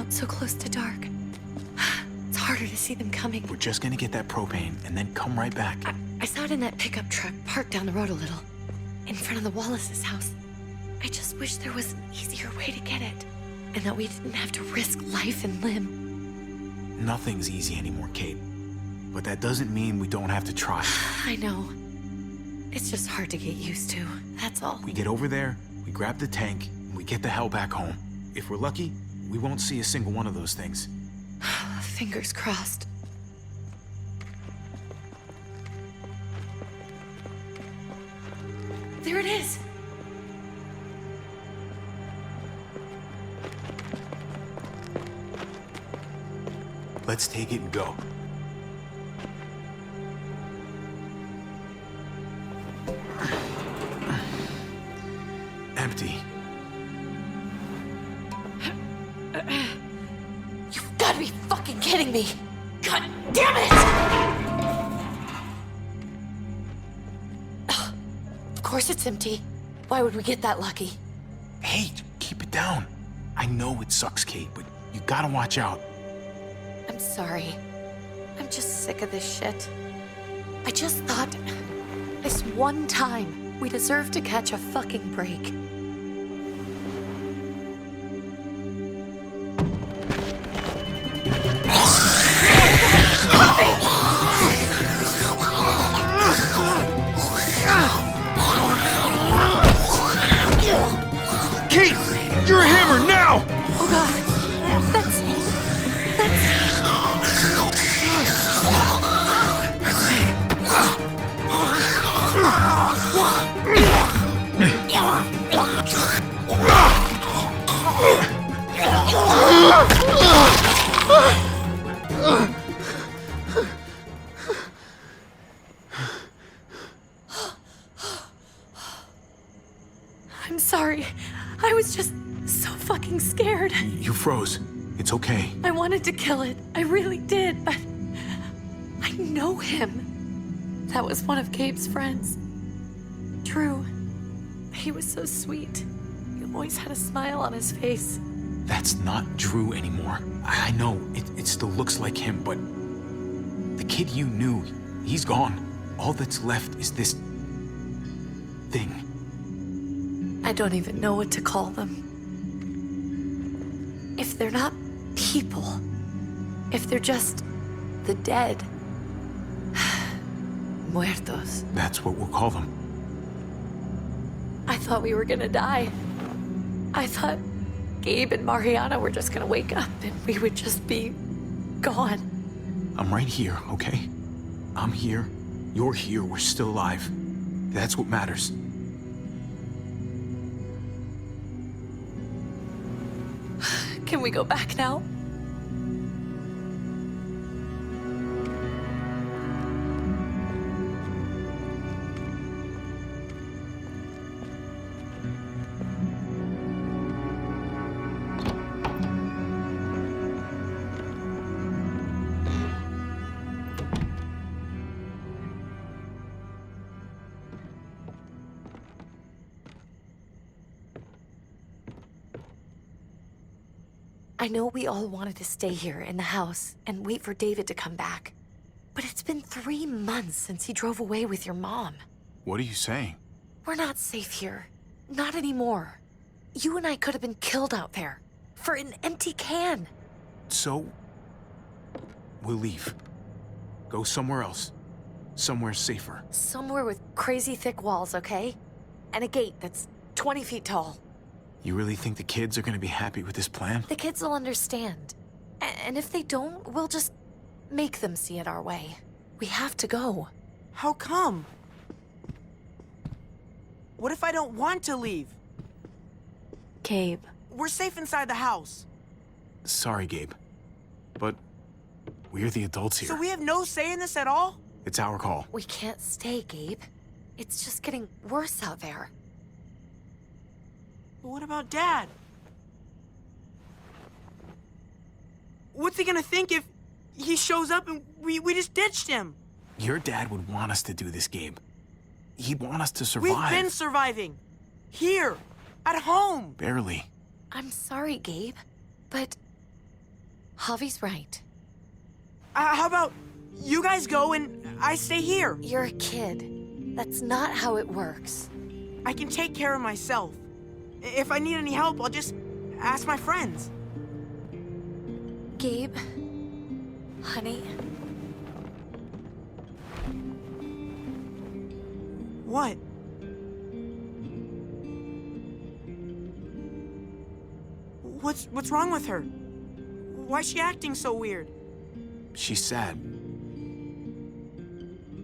out so close to dark. It's harder to see them coming. We're just gonna get that propane and then come right back. I saw it in that pickup truck parked down the road a little, in front of the Wallace's house. I just wish there was an easier way to get it, and that we didn't have to risk life and limb. Nothing's easy anymore, Kate. But that doesn't mean we don't have to try. I know. It's just hard to get used to, that's all. We get over there, we grab the tank, and we get the hell back home. If we're lucky, we won't see a single one of those things. Fingers crossed. There it is! Let's take it and go. Empty. You've got to be fucking kidding me! God damn it! Ugh. Of course it's empty. Why would we get that lucky? Hey, keep it down. I know it sucks, Kate, but you gotta watch out. I'm sorry. I'm just sick of this shit. I just thought, this one time, we deserve to catch a fucking break. Kate! You're a hammer now! Oh god, that's... I'm sorry. I was just so fucking scared. You froze. It's okay. I wanted to kill it. I really did, but I know him. That was one of Gabe's friends. Drew. He was so sweet. He always had a smile on his face. That's not Drew anymore. I know, it still looks like him, but the kid you knew, he's gone. All that's left is this thing. I don't even know what to call them. If they're not people, if they're just the dead, muertos. That's what we'll call them. I thought we were gonna die. I thought Gabe and Mariana were just gonna wake up and we would just be gone. I'm right here, okay? I'm here, you're here, we're still alive. That's what matters. Can we go back now? I know we all wanted to stay here in the house and wait for David to come back. But it's been 3 months since he drove away with your mom. What are you saying? We're not safe here. Not anymore. You and I could have been killed out there. For an empty can. So, we'll leave. Go somewhere else. Somewhere safer. Somewhere with crazy thick walls, okay? And a gate that's 20 feet tall. You really think the kids are gonna be happy with this plan? The kids will understand. And if they don't, we'll just make them see it our way. We have to go. How come? What if I don't want to leave? Gabe. We're safe inside the house. Sorry, Gabe. But we're the adults here. So we have no say in this at all? It's our call. We can't stay, Gabe. It's just getting worse out there. But what about Dad? What's he gonna think if he shows up and we just ditched him? Your dad would want us to do this, Gabe. He'd want us to survive. We've been surviving. Here. At home. Barely. I'm sorry, Gabe, but Javi's right. How about you guys go and I stay here? You're a kid. That's not how it works. I can take care of myself. If I need any help, I'll just ask my friends. Gabe, honey, What? What's wrong with her? Why's she acting so weird? She's sad.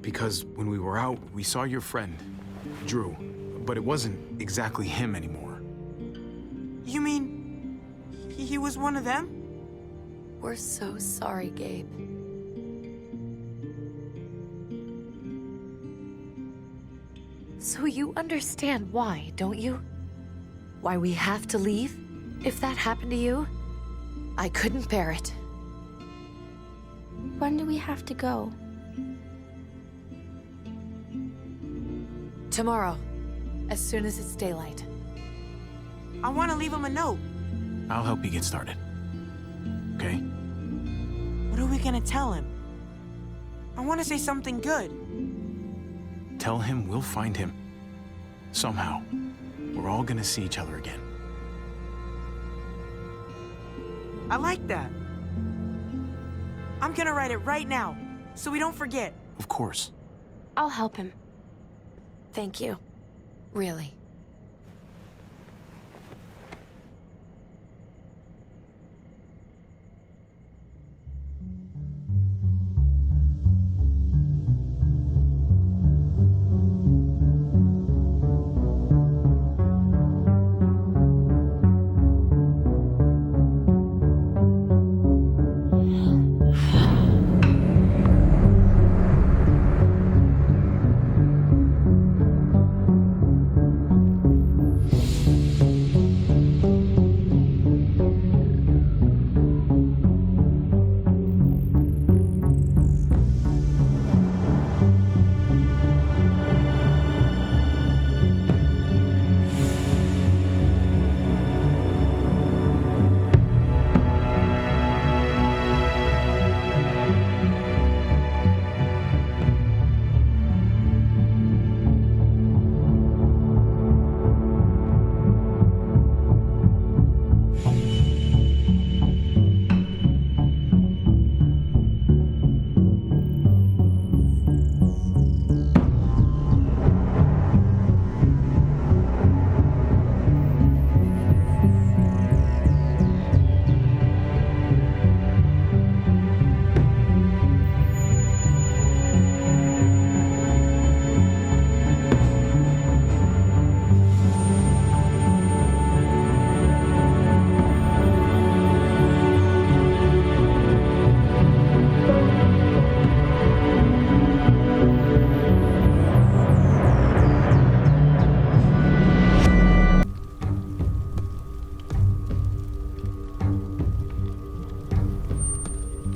Because when we were out, we saw your friend, Drew, but it wasn't exactly him anymore. You mean he was one of them? we're so sorry, Gabe. So you understand why, don't you? Why we have to leave? If that happened to you, I couldn't bear it. When do we have to go? Tomorrow, as soon as it's daylight. I want to leave him a note. I'll help you get started. Okay? What are we gonna tell him? I want to say something good. Tell him we'll find him. Somehow. We're all gonna see each other again. I like that. I'm gonna write it right now, so we don't forget. Of course. I'll help him. Thank you. Really.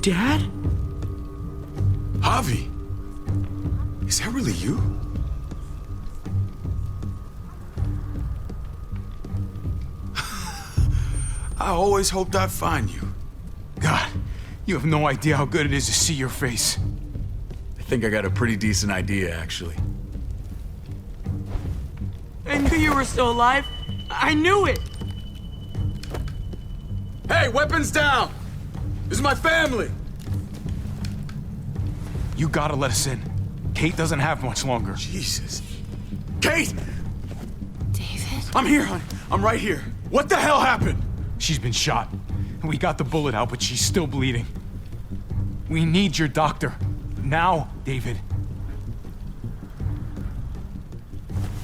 Dad? Javi! Is that really you? I always hoped I'd find you. God, you have no idea how good it is to see your face. I think I got a pretty decent idea, actually. I knew you were still alive. I knew it. Hey, weapons down! This is my family! You gotta let us in. Kate doesn't have much longer. Jesus. Kate! David? I'm here, hon. I'm right here. What the hell happened? She's been shot. We got the bullet out, but she's still bleeding. We need your doctor. Now, David.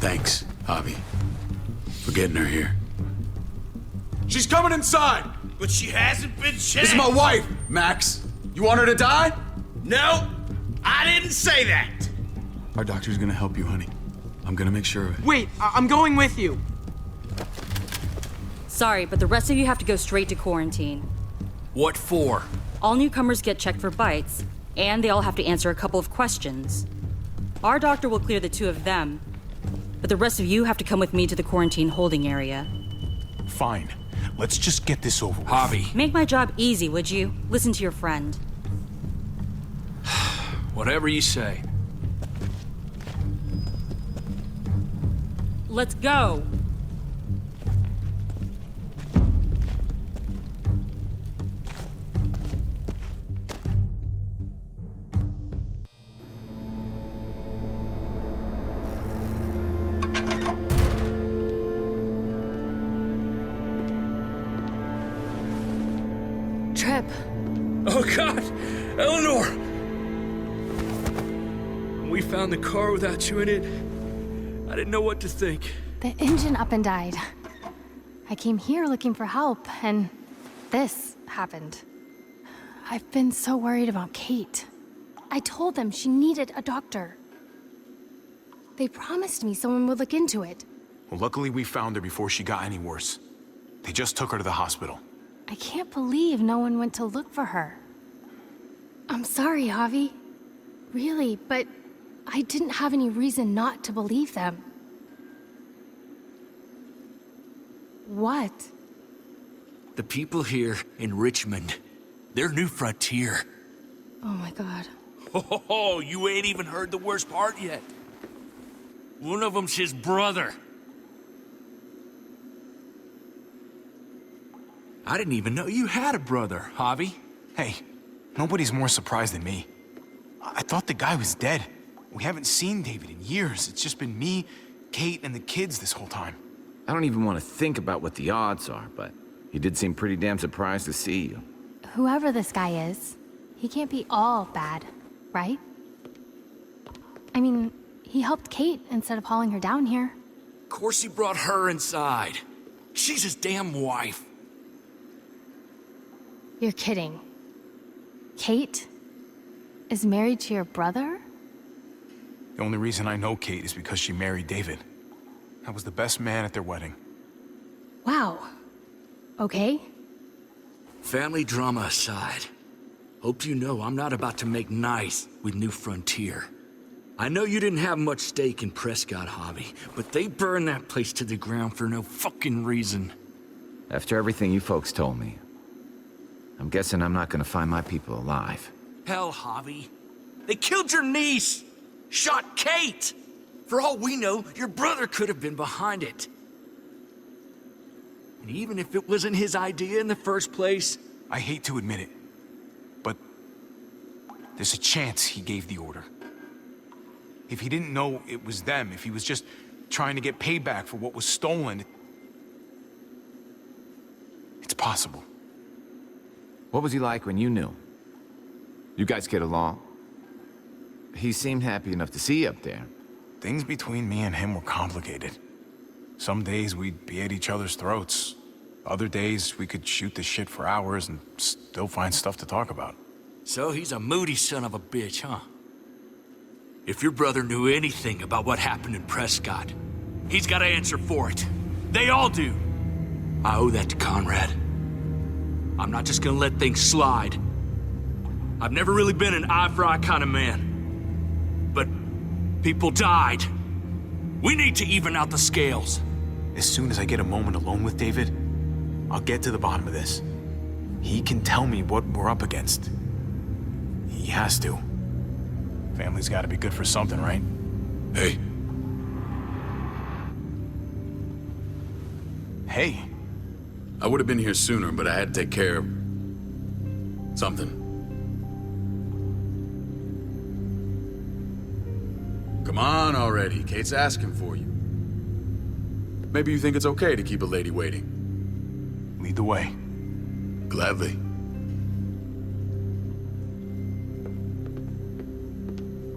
Thanks, Javi, for getting her here. She's coming inside! But she hasn't been shot. This is my wife, Max. You want her to die? No, I didn't say that. Our doctor's gonna help you, honey. I'm gonna make sure of it. Wait, I'm going with you. Sorry, but the rest of you have to go straight to quarantine. What for? All newcomers get checked for bites, and they all have to answer a couple of questions. Our doctor will clear the two of them, but the rest of you have to come with me to the quarantine holding area. Fine. Let's just get this over with. Javi, Make my job easy, would you? Listen to your friend. whatever you say. Let's go. Trip. Oh, God! Eleanor! When we found the car without you in it, I didn't know what to think. The engine up and died. I came here looking for help, and this happened. I've been so worried about Kate. I told them she needed a doctor. They promised me someone would look into it. Well, luckily we found her before she got any worse. They just took her to the hospital. I can't believe no one went to look for her. I'm sorry, Javi. Really, but I didn't have any reason not to believe them. What? The people here in Richmond, their new frontier. Oh my god. Oh, you ain't even heard the worst part yet. One of them's his brother. I didn't even know you had a brother, Javi. Hey, nobody's more surprised than me. I thought the guy was dead. We haven't seen David in years. It's just been me, Kate, and the kids this whole time. I don't even want to think about what the odds are, but he did seem pretty damn surprised to see you. Whoever this guy is, he can't be all bad, right? I mean, he helped Kate instead of hauling her down here. Of course he brought her inside. She's his damn wife. You're kidding. Kate is married to your brother? The only reason I know Kate is because she married David. I was the best man at their wedding. Wow. Okay. Family drama aside, hope you know I'm not about to make nice with New Frontier. I know you didn't have much stake in Prescott, Javi, but they burned that place to the ground for no fucking reason. After everything you folks told me, I'm guessing I'm not gonna find my people alive. Hell, Javi. They killed your niece! Shot Kate! For all we know, your brother could have been behind it. And even if it wasn't his idea in the first place... I hate to admit it, but there's a chance he gave the order. If he didn't know it was them, if he was just trying to get payback for what was stolen, it's possible. What was he like when you knew? You guys get along? He seemed happy enough to see you up there. Things between me and him were complicated. Some days we'd be at each other's throats. Other days we could shoot the shit for hours and still find stuff to talk about. So he's a moody son of a bitch, huh? If your brother knew anything about what happened in Prescott, he's got to answer for it. They all do. I owe that to Conrad. I'm not just gonna let things slide. I've never really been an eye-for-eye kind of man. But people died. We need to even out the scales. As soon as I get a moment alone with David, I'll get to the bottom of this. He can tell me what we're up against. He has to. Family's gotta be good for something, right? Hey, Hey, I would have been here sooner, but I had to take care of something. Come on already. Kate's asking for you. Maybe you think it's okay to keep a lady waiting. lead the way. Gladly.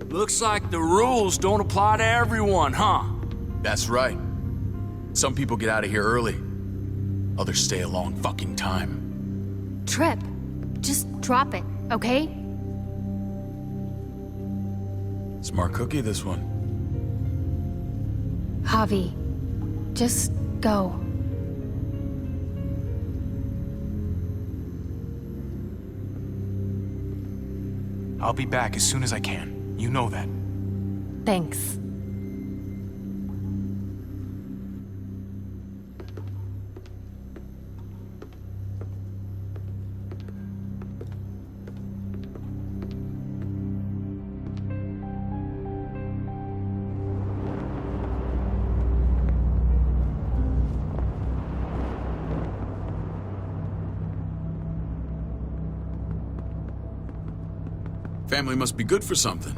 Looks like the rules don't apply to everyone, huh? That's right. Some people get out of here early. Others stay a long fucking time. Trip, just drop it, okay? Smart cookie, this one. Javi, just go. I'll be back as soon as I can. You know that. Thanks. Family must be good for something.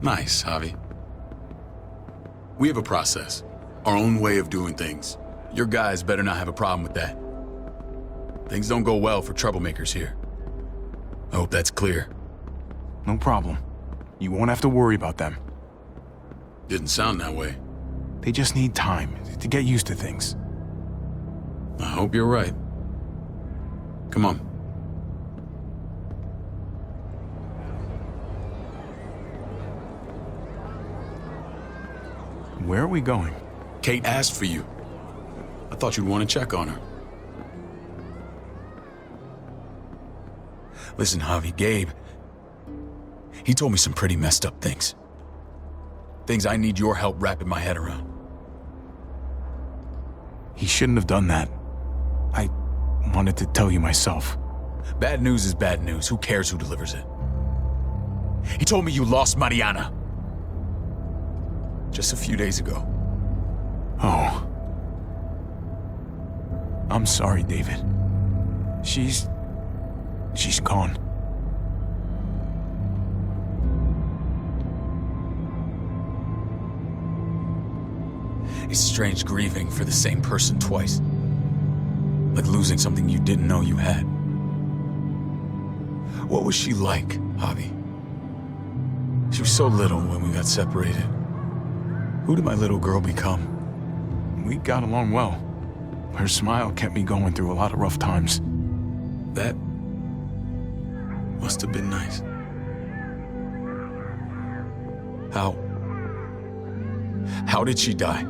Nice, Javi. We have a process, our own way of doing things. Your guys better not have a problem with that. Things don't go well for troublemakers here. I hope that's clear. No problem. You won't have to worry about them. Didn't sound that way. They just need time to get used to things. I hope you're right. Come on. Where are we going? Kate asked for you. I thought you'd want to check on her. Listen, Javi, Gabe, he told me some pretty messed up things. Things I need your help wrapping my head around. He shouldn't have done that. I wanted to tell you myself. Bad news is bad news. Who cares who delivers it? He told me you lost Mariana. Just a few days ago. Oh. I'm sorry, David. She's gone. It's strange grieving for the same person twice. Like losing something you didn't know you had. What was she like, Javi? She was so little when we got separated. Who did my little girl become? We got along well. Her smile kept me going through a lot of rough times. That must have been nice. How did she die?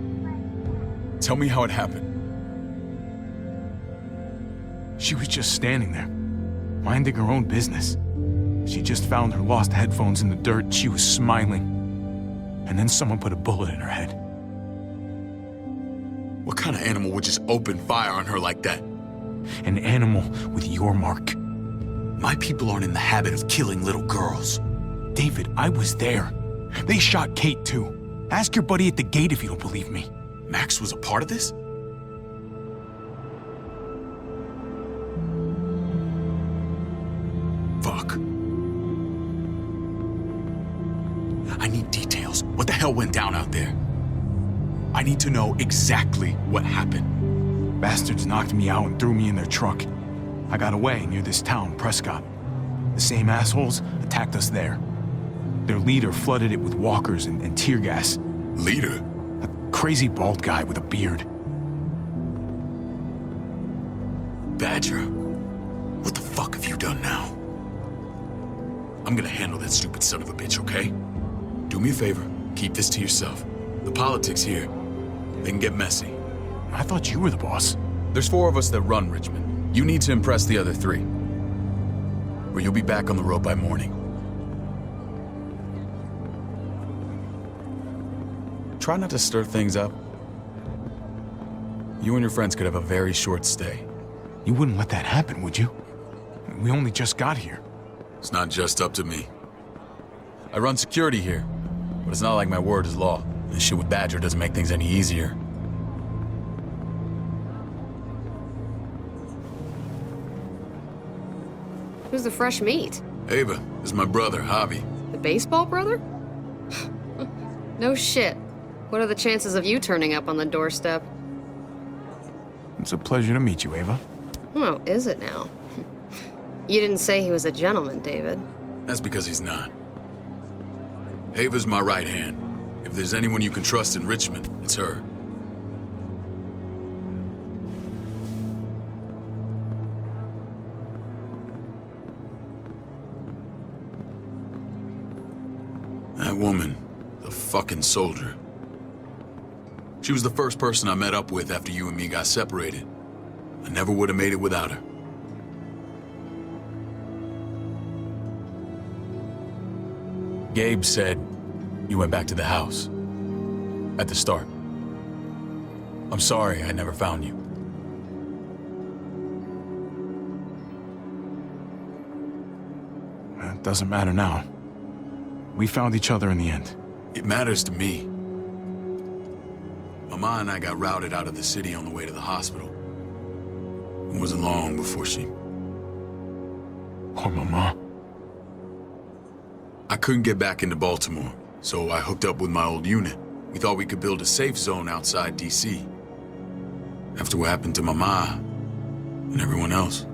Tell me how it happened. She was just standing there, minding her own business. She just found her lost headphones in the dirt and she was smiling. And then someone put a bullet in her head. What kind of animal would just open fire on her like that? An animal with your mark. My people aren't in the habit of killing little girls. David, I was there. They shot Kate too. Ask your buddy at the gate if you don't believe me. Max was a part of this? Fuck. I need details. What the hell went down out there? I need to know exactly what happened. Bastards knocked me out and threw me in their truck. I got away near this town, Prescott. The same assholes attacked us there. Their leader flooded it with walkers and tear gas. Leader? A crazy bald guy with a beard. Badger, what the fuck have you done now? I'm gonna handle that stupid son of a bitch, okay? Do me a favor, keep this to yourself. The politics here, they can get messy. I thought you were the boss. There's 4 of us that run Richmond. You need to impress the other 3. Or you'll be back on the road by morning. Try not to stir things up. You and your friends could have a very short stay. You wouldn't let that happen, would you? We only just got here. It's not just up to me. I run security here, but it's not like my word is law. This shit with Badger doesn't make things any easier. Who's the fresh meat? Ava, this is my brother, Javi. The baseball brother? No shit. What are the chances of you turning up on the doorstep? It's a pleasure to meet you, Ava. Oh, is it now? You didn't say he was a gentleman, David. That's because he's not. Ava's my right hand. If there's anyone you can trust in Richmond, it's her. That woman, the fucking soldier. She was the first person I met up with after you and me got separated. I never would have made it without her. Gabe said you went back to the house. At the start. I'm sorry I never found you. It doesn't matter now. We found each other in the end. It matters to me. Mama and I got routed out of the city on the way to the hospital. It wasn't long before she... Poor Mama. I couldn't get back into Baltimore, so I hooked up with my old unit. We thought we could build a safe zone outside D.C. After what happened to my ma and everyone else,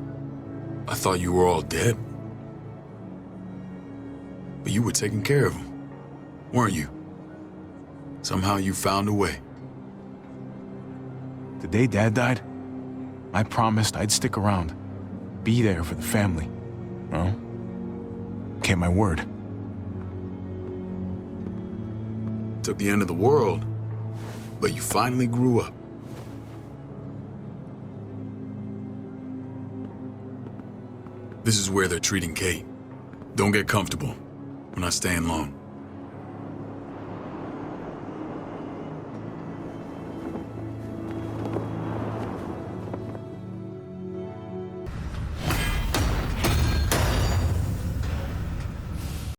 I thought you were all dead. But you were taking care of them, weren't you? Somehow you found a way. The day Dad died, I promised I'd stick around, be there for the family. Well, kept my word. Took the end of the world, but you finally grew up. This is where they're treating Kate. Don't get comfortable. We're not staying long.